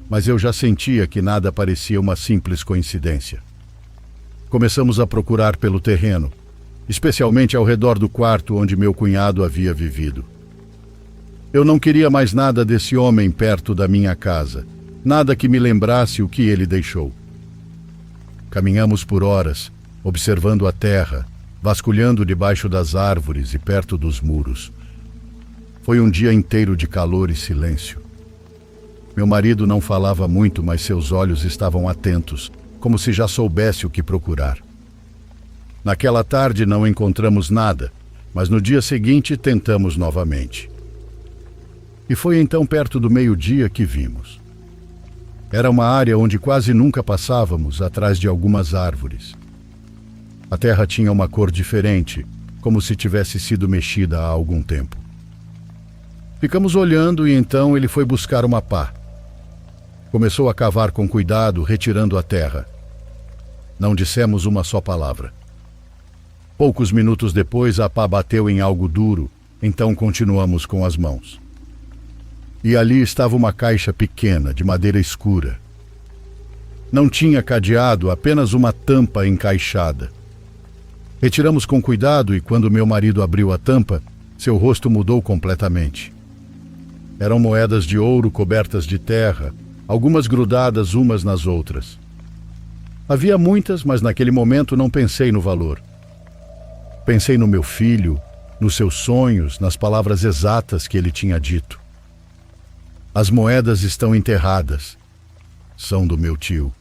Mas eu já sentia que nada parecia uma simples coincidência. Começamos a procurar pelo terreno, especialmente ao redor do quarto onde meu cunhado havia vivido. Eu não queria mais nada desse homem perto da minha casa, nada que me lembrasse o que ele deixou. Caminhamos por horas, observando a terra, vasculhando debaixo das árvores e perto dos muros. Foi um dia inteiro de calor e silêncio. Meu marido não falava muito, mas seus olhos estavam atentos, como se já soubesse o que procurar. Naquela tarde não encontramos nada, mas no dia seguinte tentamos novamente. E foi então perto do meio-dia que vimos. Era uma área onde quase nunca passávamos, atrás de algumas árvores. A terra tinha uma cor diferente, como se tivesse sido mexida há algum tempo. Ficamos olhando e então ele foi buscar uma pá. Começou a cavar com cuidado, retirando a terra. Não dissemos uma só palavra. Poucos minutos depois, a pá bateu em algo duro, então continuamos com as mãos. E ali estava uma caixa pequena, de madeira escura. Não tinha cadeado, apenas uma tampa encaixada. Retiramos com cuidado e quando meu marido abriu a tampa, seu rosto mudou completamente. Eram moedas de ouro cobertas de terra, algumas grudadas umas nas outras. Havia muitas, mas naquele momento não pensei no valor. Pensei no meu filho, nos seus sonhos, nas palavras exatas que ele tinha dito. As moedas estão enterradas. São do meu tio.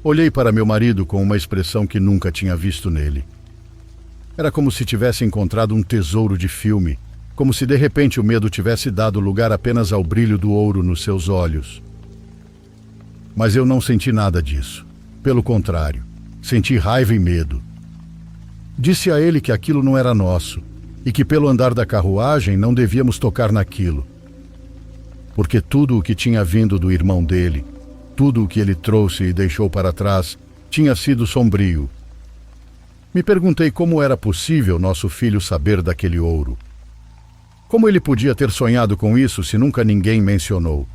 Olhei para meu marido com uma expressão que nunca tinha visto nele. Era como se tivesse encontrado um tesouro de filme, como se de repente o medo tivesse dado lugar apenas ao brilho do ouro nos seus olhos. Mas eu não senti nada disso. Pelo contrário, senti raiva e medo. Disse a ele que aquilo não era nosso e que pelo andar da carruagem não devíamos tocar naquilo. Porque tudo o que tinha vindo do irmão dele, tudo o que ele trouxe e deixou para trás, tinha sido sombrio. Me perguntei como era possível nosso filho saber daquele ouro. Como ele podia ter sonhado com isso se nunca ninguém mencionou?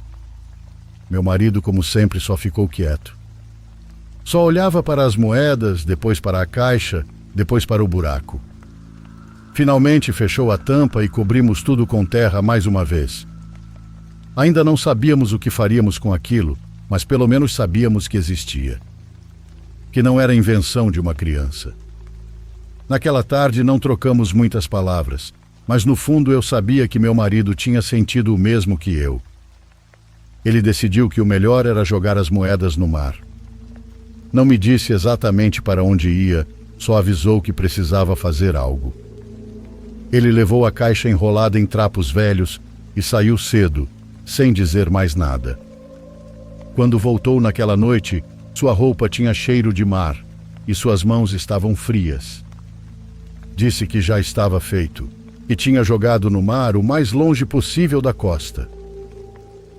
Meu marido, como sempre, só ficou quieto. Só olhava para as moedas, depois para a caixa, depois para o buraco. Finalmente fechou a tampa e cobrimos tudo com terra mais uma vez. Ainda não sabíamos o que faríamos com aquilo, mas pelo menos sabíamos que existia. Que não era invenção de uma criança. Naquela tarde não trocamos muitas palavras, mas no fundo eu sabia que meu marido tinha sentido o mesmo que eu. Ele decidiu que o melhor era jogar as moedas no mar. Não me disse exatamente para onde ia, só avisou que precisava fazer algo. Ele levou a caixa enrolada em trapos velhos e saiu cedo, sem dizer mais nada. Quando voltou naquela noite, sua roupa tinha cheiro de mar e suas mãos estavam frias. Disse que já estava feito e tinha jogado no mar o mais longe possível da costa.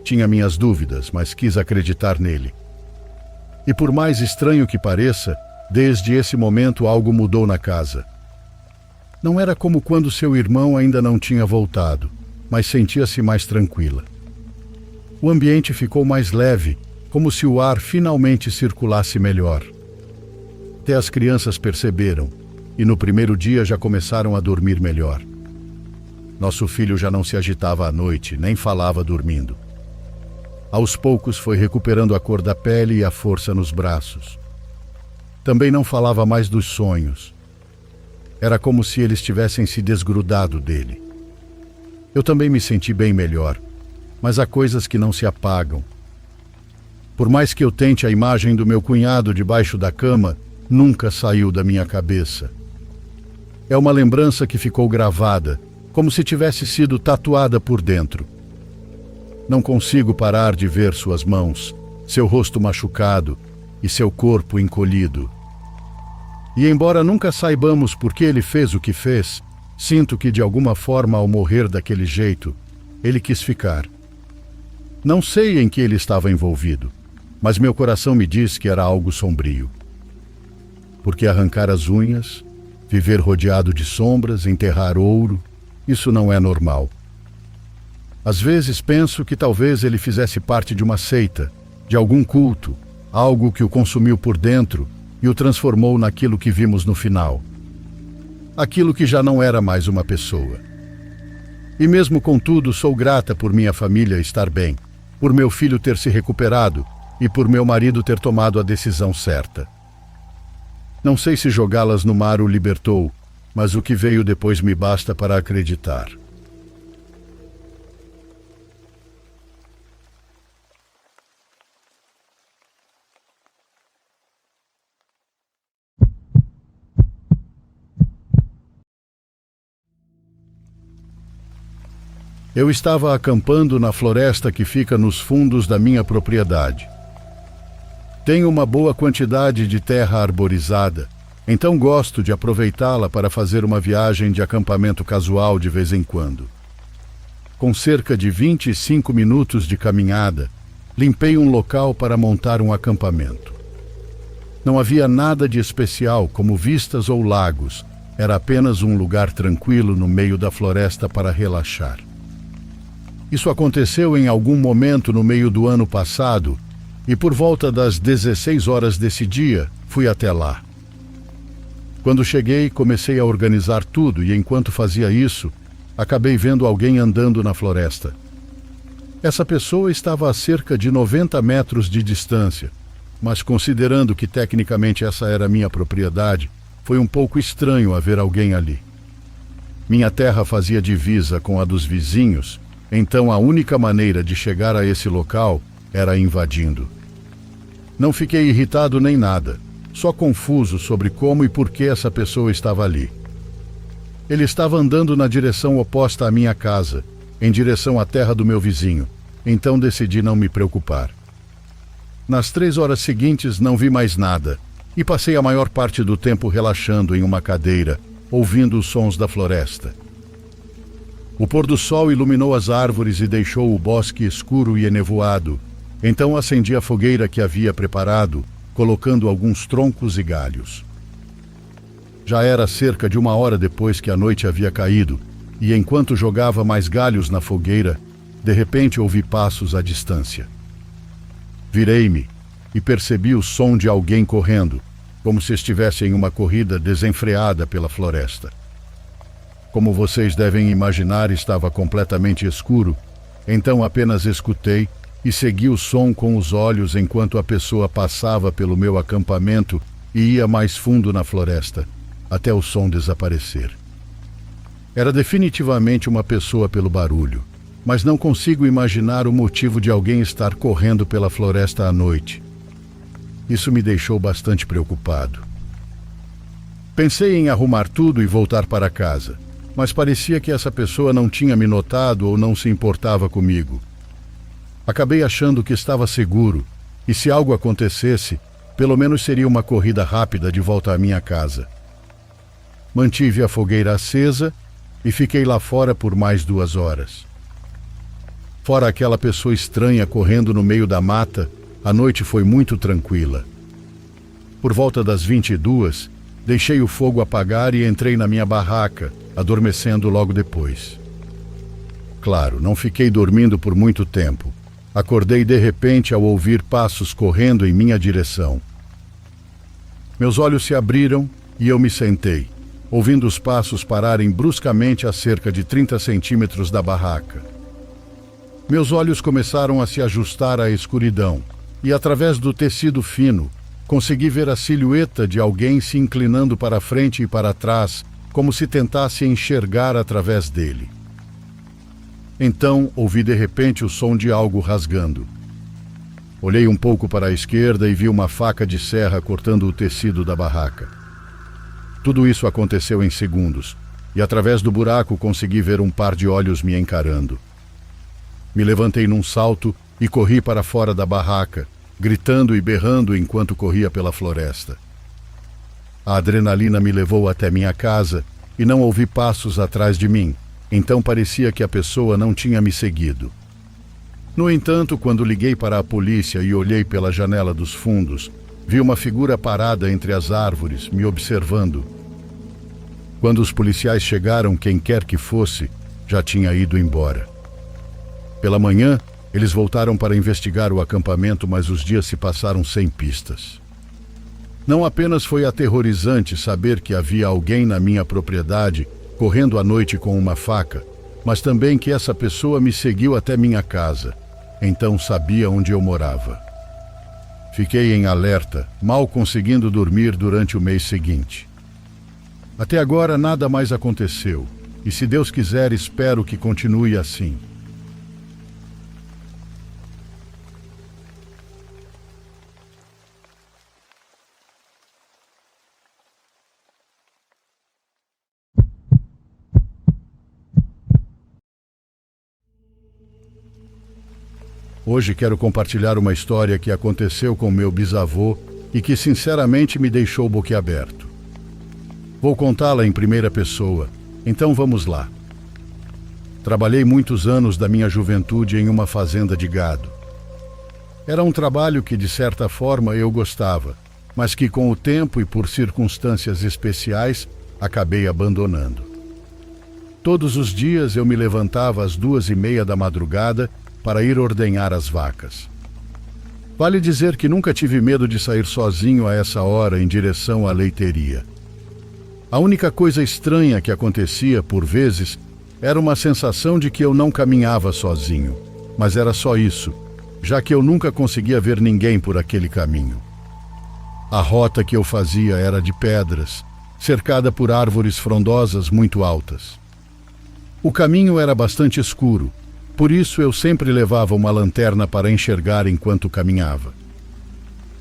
Tinha minhas dúvidas, mas quis acreditar nele. E por mais estranho que pareça, desde esse momento algo mudou na casa. Não era como quando seu irmão ainda não tinha voltado, mas sentia-se mais tranquila. O ambiente ficou mais leve, como se o ar finalmente circulasse melhor. Até as crianças perceberam, e no primeiro dia já começaram a dormir melhor. Nosso filho já não se agitava à noite, nem falava dormindo. Aos poucos foi recuperando a cor da pele e a força nos braços. Também não falava mais dos sonhos. Era como se eles tivessem se desgrudado dele. Eu também me senti bem melhor, mas há coisas que não se apagam. Por mais que eu tente a imagem do meu cunhado debaixo da cama, nunca saiu da minha cabeça. É uma lembrança que ficou gravada, como se tivesse sido tatuada por dentro. Não consigo parar de ver suas mãos, seu rosto machucado e seu corpo encolhido. E embora nunca saibamos por que ele fez o que fez, sinto que de alguma forma ao morrer daquele jeito, ele quis ficar. Não sei em que ele estava envolvido, mas meu coração me diz que era algo sombrio. Porque arrancar as unhas, viver rodeado de sombras, enterrar ouro, isso não é normal. Às vezes penso que talvez ele fizesse parte de uma seita, de algum culto, algo que o consumiu por dentro e o transformou naquilo que vimos no final. Aquilo que já não era mais uma pessoa. E mesmo contudo, sou grata por minha família estar bem, por meu filho ter se recuperado e por meu marido ter tomado a decisão certa. Não sei se jogá-las no mar o libertou, mas o que veio depois me basta para acreditar. Eu estava acampando na floresta que fica nos fundos da minha propriedade. Tenho uma boa quantidade de terra arborizada, então gosto de aproveitá-la para fazer uma viagem de acampamento casual de vez em quando. Com cerca de 25 minutos de caminhada, limpei um local para montar um acampamento. Não havia nada de especial, como vistas ou lagos, era apenas um lugar tranquilo no meio da floresta para relaxar. Isso aconteceu em algum momento no meio do ano passado, e por volta das 16 horas desse dia, fui até lá. Quando cheguei, comecei a organizar tudo e enquanto fazia isso, acabei vendo alguém andando na floresta. Essa pessoa estava a cerca de 90 metros de distância, mas considerando que tecnicamente essa era minha propriedade, foi um pouco estranho haver alguém ali. Minha terra fazia divisa com a dos vizinhos, então a única maneira de chegar a esse local era invadindo. Não fiquei irritado nem nada, só confuso sobre como e por que essa pessoa estava ali. Ele estava andando na direção oposta à minha casa, em direção à terra do meu vizinho, então decidi não me preocupar. Nas 3 horas seguintes não vi mais nada e passei a maior parte do tempo relaxando em uma cadeira, ouvindo os sons da floresta. O pôr do sol iluminou as árvores e deixou o bosque escuro e enevoado. Então acendi a fogueira que havia preparado, colocando alguns troncos e galhos. Já era cerca de 1 hora depois que a noite havia caído, e enquanto jogava mais galhos na fogueira, de repente ouvi passos à distância. Virei-me e percebi o som de alguém correndo, como se estivesse em uma corrida desenfreada pela floresta. Como vocês devem imaginar, estava completamente escuro, então apenas escutei e segui o som com os olhos enquanto a pessoa passava pelo meu acampamento e ia mais fundo na floresta, até o som desaparecer. Era definitivamente uma pessoa pelo barulho, mas não consigo imaginar o motivo de alguém estar correndo pela floresta à noite. Isso me deixou bastante preocupado. Pensei em arrumar tudo e voltar para casa, mas parecia que essa pessoa não tinha me notado ou não se importava comigo. Acabei achando que estava seguro, e se algo acontecesse, pelo menos seria uma corrida rápida de volta à minha casa. Mantive a fogueira acesa e fiquei lá fora por mais 2 horas. Fora aquela pessoa estranha correndo no meio da mata, a noite foi muito tranquila. Por volta das 22, deixei o fogo apagar e entrei na minha barraca, adormecendo logo depois. Claro, não fiquei dormindo por muito tempo. Acordei de repente ao ouvir passos correndo em minha direção. Meus olhos se abriram e eu me sentei, ouvindo os passos pararem bruscamente a cerca de 30 centímetros da barraca. Meus olhos começaram a se ajustar à escuridão e, através do tecido fino, consegui ver a silhueta de alguém se inclinando para frente e para trás, como se tentasse enxergar através dele. Então, ouvi de repente o som de algo rasgando. Olhei um pouco para a esquerda e vi uma faca de serra cortando o tecido da barraca. Tudo isso aconteceu em segundos, e através do buraco consegui ver um par de olhos me encarando. Me levantei num salto e corri para fora da barraca, gritando e berrando enquanto corria pela floresta. A adrenalina me levou até minha casa e não ouvi passos atrás de mim, então parecia que a pessoa não tinha me seguido. No entanto, quando liguei para a polícia e olhei pela janela dos fundos, vi uma figura parada entre as árvores, me observando. Quando os policiais chegaram, quem quer que fosse, já tinha ido embora. Pela manhã, eles voltaram para investigar o acampamento, mas os dias se passaram sem pistas. Não apenas foi aterrorizante saber que havia alguém na minha propriedade correndo à noite com uma faca, mas também que essa pessoa me seguiu até minha casa, então sabia onde eu morava. Fiquei em alerta, mal conseguindo dormir durante o mês seguinte. Até agora nada mais aconteceu, e se Deus quiser, espero que continue assim. Hoje quero compartilhar uma história que aconteceu com meu bisavô e que sinceramente me deixou boquiaberto. Vou contá-la em primeira pessoa, então vamos lá. Trabalhei muitos anos da minha juventude em uma fazenda de gado. Era um trabalho que de certa forma eu gostava, mas que com o tempo e por circunstâncias especiais acabei abandonando. Todos os dias eu me levantava às 2:30 da madrugada para ir ordenhar as vacas. Vale dizer que nunca tive medo de sair sozinho a essa hora em direção à leiteria. A única coisa estranha que acontecia, por vezes, era uma sensação de que eu não caminhava sozinho, mas era só isso, já que eu nunca conseguia ver ninguém por aquele caminho. A rota que eu fazia era de pedras, cercada por árvores frondosas muito altas. O caminho era bastante escuro, por isso eu sempre levava uma lanterna para enxergar enquanto caminhava.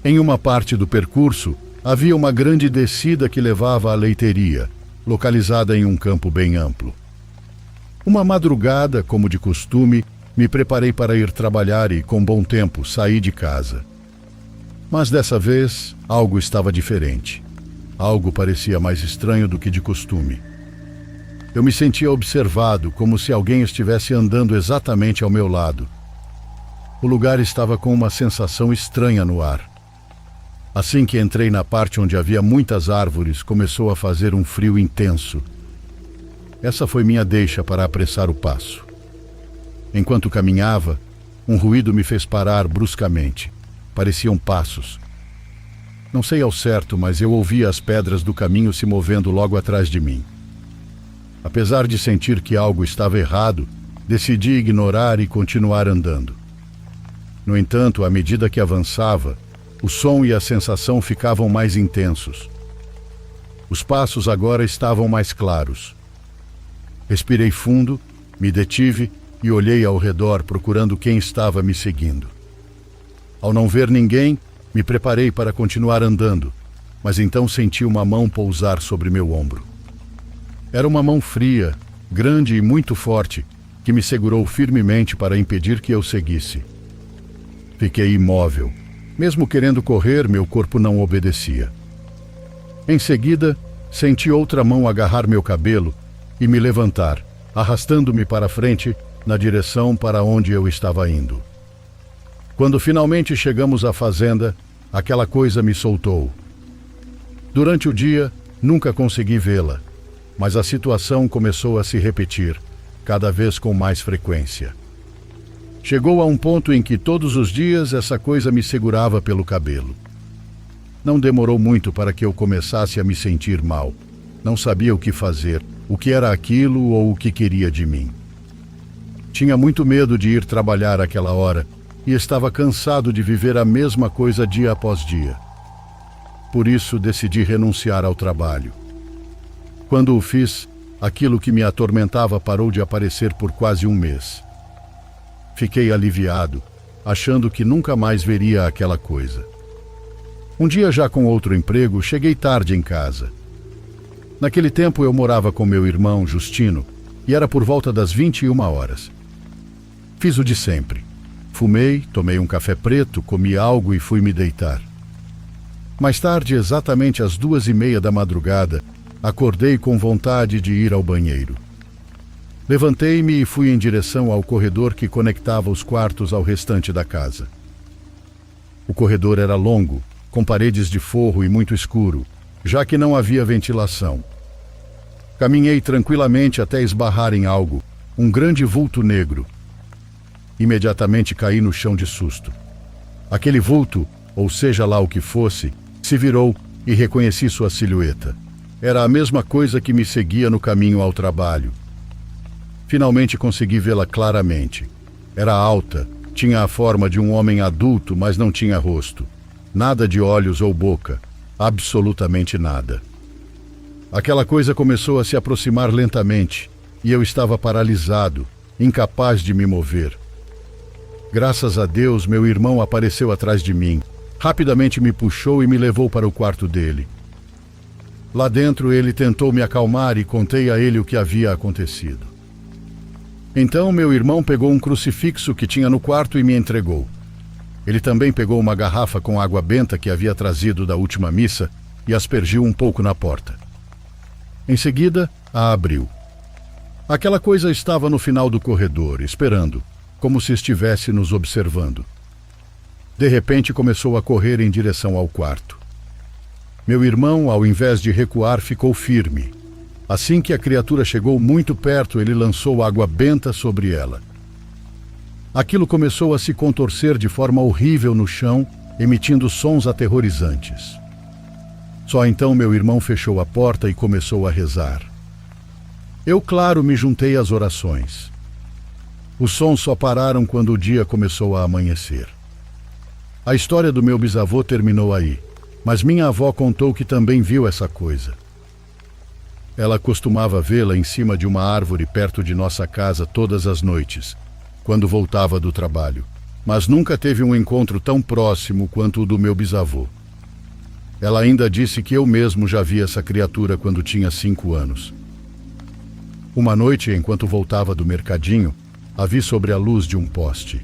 Em uma parte do percurso, havia uma grande descida que levava à leiteria, localizada em um campo bem amplo. Uma madrugada, como de costume, me preparei para ir trabalhar e, com bom tempo, saí de casa. Mas dessa vez, algo estava diferente. Algo parecia mais estranho do que de costume. Eu me sentia observado, como se alguém estivesse andando exatamente ao meu lado. O lugar estava com uma sensação estranha no ar. Assim que entrei na parte onde havia muitas árvores, começou a fazer um frio intenso. Essa foi minha deixa para apressar o passo. Enquanto caminhava, um ruído me fez parar bruscamente. Pareciam passos. Não sei ao certo, mas eu ouvia as pedras do caminho se movendo logo atrás de mim. Apesar de sentir que algo estava errado, decidi ignorar e continuar andando. No entanto, à medida que avançava, o som e a sensação ficavam mais intensos. Os passos agora estavam mais claros. Respirei fundo, me detive e olhei ao redor procurando quem estava me seguindo. Ao não ver ninguém, me preparei para continuar andando, mas então senti uma mão pousar sobre meu ombro. Era uma mão fria, grande e muito forte, que me segurou firmemente para impedir que eu seguisse. Fiquei imóvel. Mesmo querendo correr, meu corpo não obedecia. Em seguida, senti outra mão agarrar meu cabelo e me levantar, arrastando-me para frente na direção para onde eu estava indo. Quando finalmente chegamos à fazenda, aquela coisa me soltou. Durante o dia, nunca consegui vê-la, mas a situação começou a se repetir, cada vez com mais frequência. Chegou a um ponto em que todos os dias essa coisa me segurava pelo cabelo. Não demorou muito para que eu começasse a me sentir mal. Não sabia o que fazer, o que era aquilo ou o que queria de mim. Tinha muito medo de ir trabalhar àquela hora e estava cansado de viver a mesma coisa dia após dia. Por isso decidi renunciar ao trabalho. Quando o fiz, aquilo que me atormentava parou de aparecer por quase um mês. Fiquei aliviado, achando que nunca mais veria aquela coisa. Um dia, já com outro emprego, cheguei tarde em casa. Naquele tempo eu morava com meu irmão, Justino, e era por volta das 21 horas. Fiz o de sempre. Fumei, tomei um café preto, comi algo e fui me deitar. Mais tarde, exatamente às 2:30 da madrugada, acordei com vontade de ir ao banheiro. Levantei-me e fui em direção ao corredor que conectava os quartos ao restante da casa. O corredor era longo, com paredes de forro e muito escuro, já que não havia ventilação. Caminhei tranquilamente até esbarrar em algo, um grande vulto negro. Imediatamente caí no chão de susto. Aquele vulto, ou seja lá o que fosse, se virou e reconheci sua silhueta. Era a mesma coisa que me seguia no caminho ao trabalho. Finalmente consegui vê-la claramente. Era alta, tinha a forma de um homem adulto, mas não tinha rosto. Nada de olhos ou boca, absolutamente nada. Aquela coisa começou a se aproximar lentamente e eu estava paralisado, incapaz de me mover. Graças a Deus, meu irmão apareceu atrás de mim. Rapidamente me puxou e me levou para o quarto dele. Lá dentro ele tentou me acalmar e contei a ele o que havia acontecido. Então meu irmão pegou um crucifixo que tinha no quarto e me entregou. Ele também pegou uma garrafa com água benta que havia trazido da última missa e aspergiu um pouco na porta. Em seguida, a abriu. Aquela coisa estava no final do corredor, esperando, como se estivesse nos observando. De repente começou a correr em direção ao quarto. Meu irmão, ao invés de recuar, ficou firme. Assim que a criatura chegou muito perto, ele lançou água benta sobre ela. Aquilo começou a se contorcer de forma horrível no chão, emitindo sons aterrorizantes. Só então meu irmão fechou a porta e começou a rezar. Eu, claro, me juntei às orações. Os sons só pararam quando o dia começou a amanhecer. A história do meu bisavô terminou aí, mas minha avó contou que também viu essa coisa. Ela costumava vê-la em cima de uma árvore perto de nossa casa todas as noites, quando voltava do trabalho, mas nunca teve um encontro tão próximo quanto o do meu bisavô. Ela ainda disse que eu mesmo já vi essa criatura quando tinha 5 anos. Uma noite, enquanto voltava do mercadinho, a vi sobre a luz de um poste.